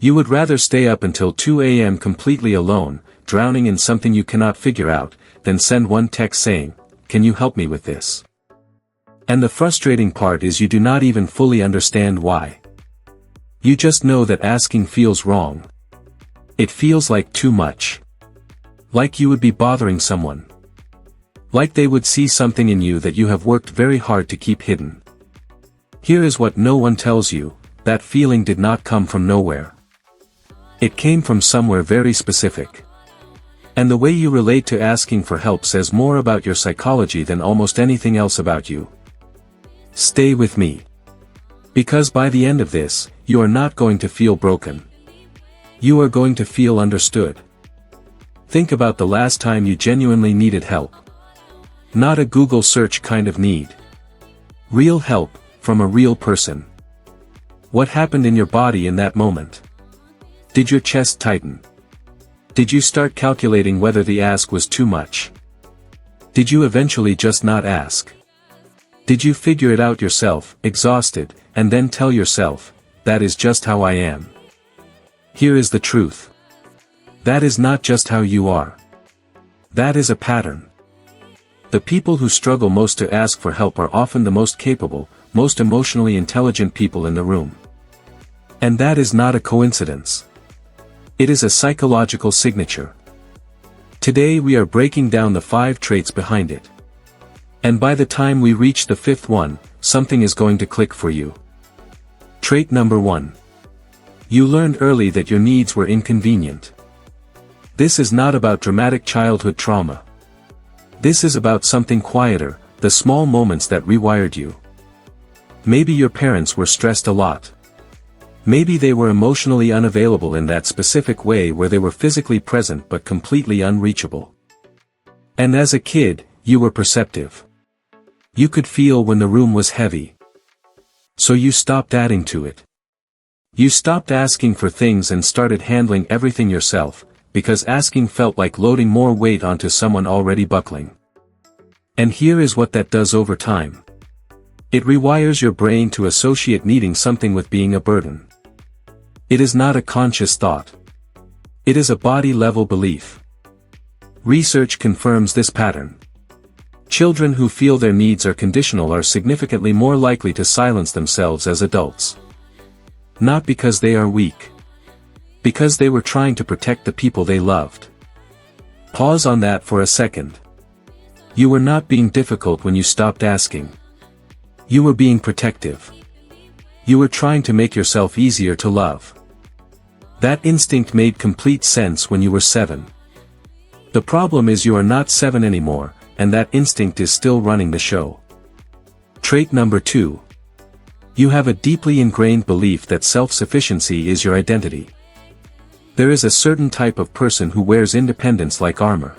You would rather stay up until 2 a.m. completely alone, drowning in something you cannot figure out, than send one text saying, "Can you help me with this?" And the frustrating part is you do not even fully understand why. You just know that asking feels wrong. It feels like too much. Like you would be bothering someone. Like they would see something in you that you have worked very hard to keep hidden. Here is what no one tells you: that feeling did not come from nowhere. It came from somewhere very specific. And the way you relate to asking for help says more about your psychology than almost anything else about you. Stay with me. Because by the end of this, you are not going to feel broken. You are going to feel understood. Think about the last time you genuinely needed help. Not a Google search kind of need. Real help, from a real person. What happened in your body in that moment? Did your chest tighten? Did you start calculating whether the ask was too much? Did you eventually just not ask? Did you figure it out yourself, exhausted, and then tell yourself, "That is just how I am"? Here is the truth. That is not just how you are. That is a pattern. The people who struggle most to ask for help are often the most capable, most emotionally intelligent people in the room. And that is not a coincidence. It is a psychological signature. Today we are breaking down the 5 traits behind it. And by the time we reach the 5th one, something is going to click for you. Trait number 1. You learned early that your needs were inconvenient. This is not about dramatic childhood trauma. This is about something quieter, the small moments that rewired you. Maybe your parents were stressed a lot. Maybe they were emotionally unavailable in that specific way where they were physically present but completely unreachable. And as a kid, you were perceptive. You could feel when the room was heavy. So you stopped adding to it. You stopped asking for things and started handling everything yourself, because asking felt like loading more weight onto someone already buckling. And here is what that does over time. It rewires your brain to associate needing something with being a burden. It is not a conscious thought. It is a body-level belief. Research confirms this pattern. Children who feel their needs are conditional are significantly more likely to silence themselves as adults. Not because they are weak. Because they were trying to protect the people they loved. Pause on that for a second. You were not being difficult when you stopped asking. You were being protective. You were trying to make yourself easier to love. That instinct made complete sense when you were 7. The problem is you are not 7 anymore, and that instinct is still running the show. Trait number 2. You have a deeply ingrained belief that self-sufficiency is your identity. There is a certain type of person who wears independence like armor.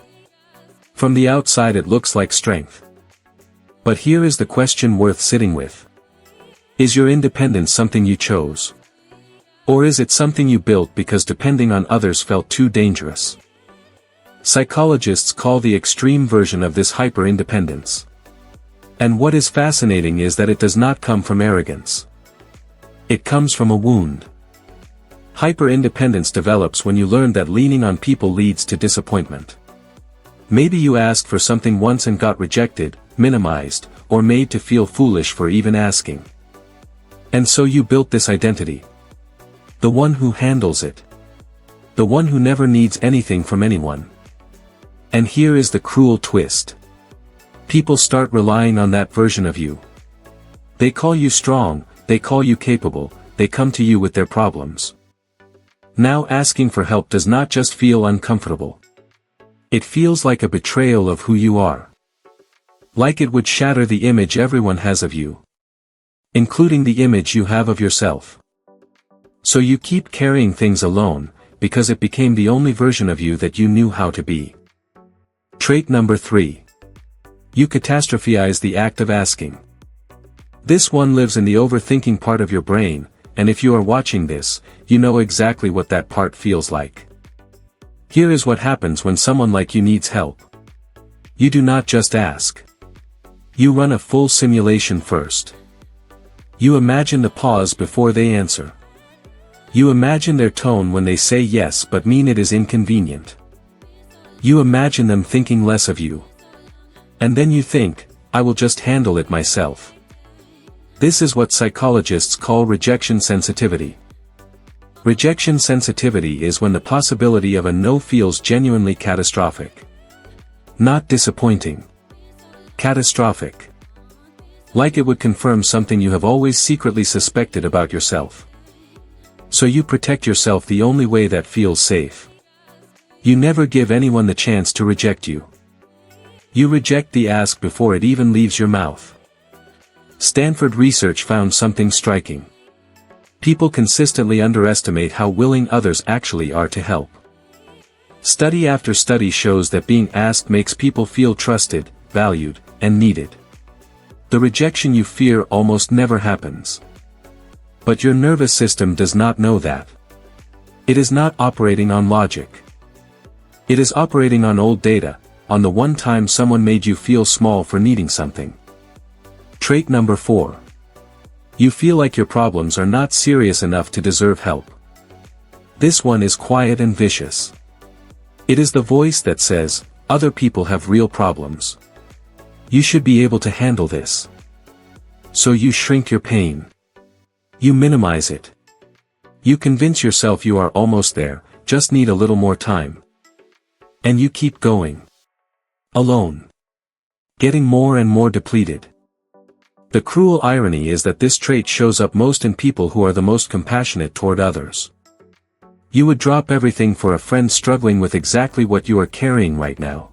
From the outside it looks like strength. But here is the question worth sitting with. Is your independence something you chose? Or is it something you built because depending on others felt too dangerous? Psychologists call the extreme version of this hyper-independence. And what is fascinating is that it does not come from arrogance. It comes from a wound. Hyper-independence develops when you learn that leaning on people leads to disappointment. Maybe you asked for something once and got rejected, minimized, or made to feel foolish for even asking. And so you built this identity. The one who handles it. The one who never needs anything from anyone. And here is the cruel twist. People start relying on that version of you. They call you strong, they call you capable, they come to you with their problems. Now asking for help does not just feel uncomfortable. It feels like a betrayal of who you are. Like it would shatter the image everyone has of you. Including the image you have of yourself. So you keep carrying things alone, because it became the only version of you that you knew how to be. Trait number 3. You catastrophize the act of asking. This one lives in the overthinking part of your brain, and if you are watching this, you know exactly what that part feels like. Here is what happens when someone like you needs help. You do not just ask. You run a full simulation first. You imagine the pause before they answer. You imagine their tone when they say yes but mean it is inconvenient. You imagine them thinking less of you. And then you think, I will just handle it myself. This is what psychologists call rejection sensitivity. Rejection sensitivity is when the possibility of a no feels genuinely catastrophic. Not disappointing. Catastrophic. Like it would confirm something you have always secretly suspected about yourself. So you protect yourself the only way that feels safe. You never give anyone the chance to reject you. You reject the ask before it even leaves your mouth. Stanford research found something striking. People consistently underestimate how willing others actually are to help. Study after study shows that being asked makes people feel trusted, valued, and needed. The rejection you fear almost never happens. But your nervous system does not know that. It is not operating on logic. It is operating on old data, on the one time someone made you feel small for needing something. Trait number 4. You feel like your problems are not serious enough to deserve help. This one is quiet and vicious. It is the voice that says, other people have real problems. You should be able to handle this. So you shrink your pain. You minimize it. You convince yourself you are almost there, just need a little more time. And you keep going. Alone. Getting more and more depleted. The cruel irony is that this trait shows up most in people who are the most compassionate toward others. You would drop everything for a friend struggling with exactly what you are carrying right now.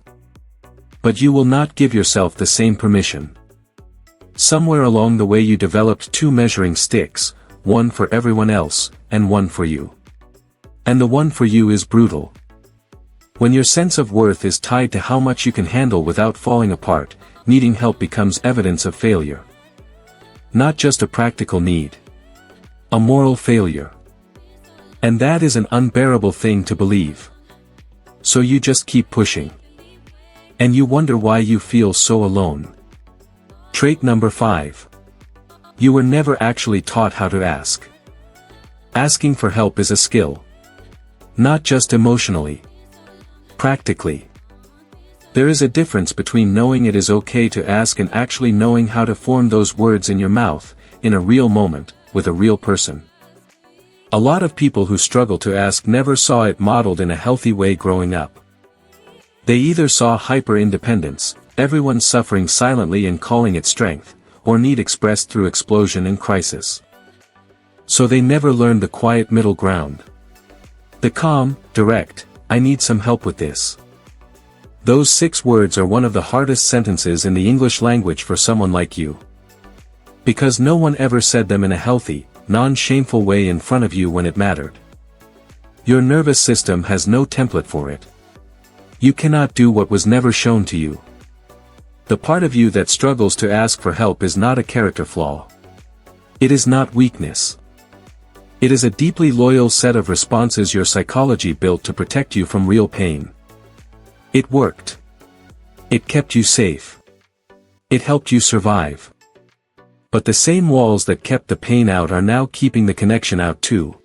But you will not give yourself the same permission. Somewhere along the way you developed 2 measuring sticks, one for everyone else, and one for you. And the one for you is brutal. When your sense of worth is tied to how much you can handle without falling apart, needing help becomes evidence of failure. Not just a practical need. A moral failure. And that is an unbearable thing to believe. So you just keep pushing. And you wonder why you feel so alone. Trait number 5. You were never actually taught how to ask. Asking for help is a skill. Not just emotionally. Practically. There is a difference between knowing it is okay to ask and actually knowing how to form those words in your mouth, in a real moment, with a real person. A lot of people who struggle to ask never saw it modeled in a healthy way growing up. They either saw hyper-independence, everyone suffering silently and calling it strength, or need expressed through explosion and crisis. So they never learned the quiet middle ground. The calm, direct, I need some help with this. Those 6 words are one of the hardest sentences in the English language for someone like you. Because no one ever said them in a healthy, non-shameful way in front of you when it mattered. Your nervous system has no template for it. You cannot do what was never shown to you. The part of you that struggles to ask for help is not a character flaw. It is not weakness. It is a deeply loyal set of responses your psychology built to protect you from real pain. It worked. It kept you safe. It helped you survive. But the same walls that kept the pain out are now keeping the connection out too.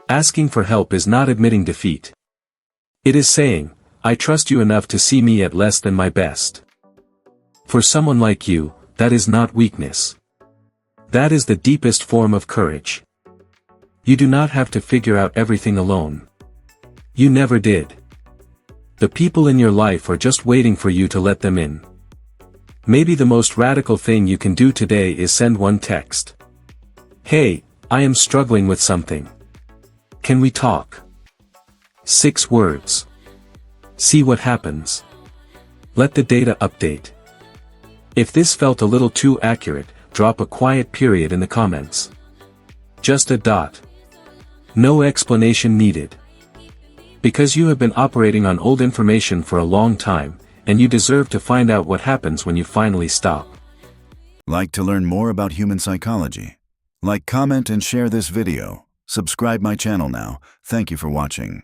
Asking for help is not admitting defeat. It is saying, I trust you enough to see me at less than my best. For someone like you, that is not weakness. That is the deepest form of courage. You do not have to figure out everything alone. You never did. The people in your life are just waiting for you to let them in. Maybe the most radical thing you can do today is send one text. Hey, I am struggling with something. Can we talk? 6 words. See what happens. Let the data update. If this felt a little too accurate, drop a quiet period in the comments. Just a dot. No explanation needed. Because you have been operating on old information for a long time, and you deserve to find out what happens when you finally stop. Like to learn more about human psychology? Like, comment, and share this video. Subscribe my channel now. Thank you for watching.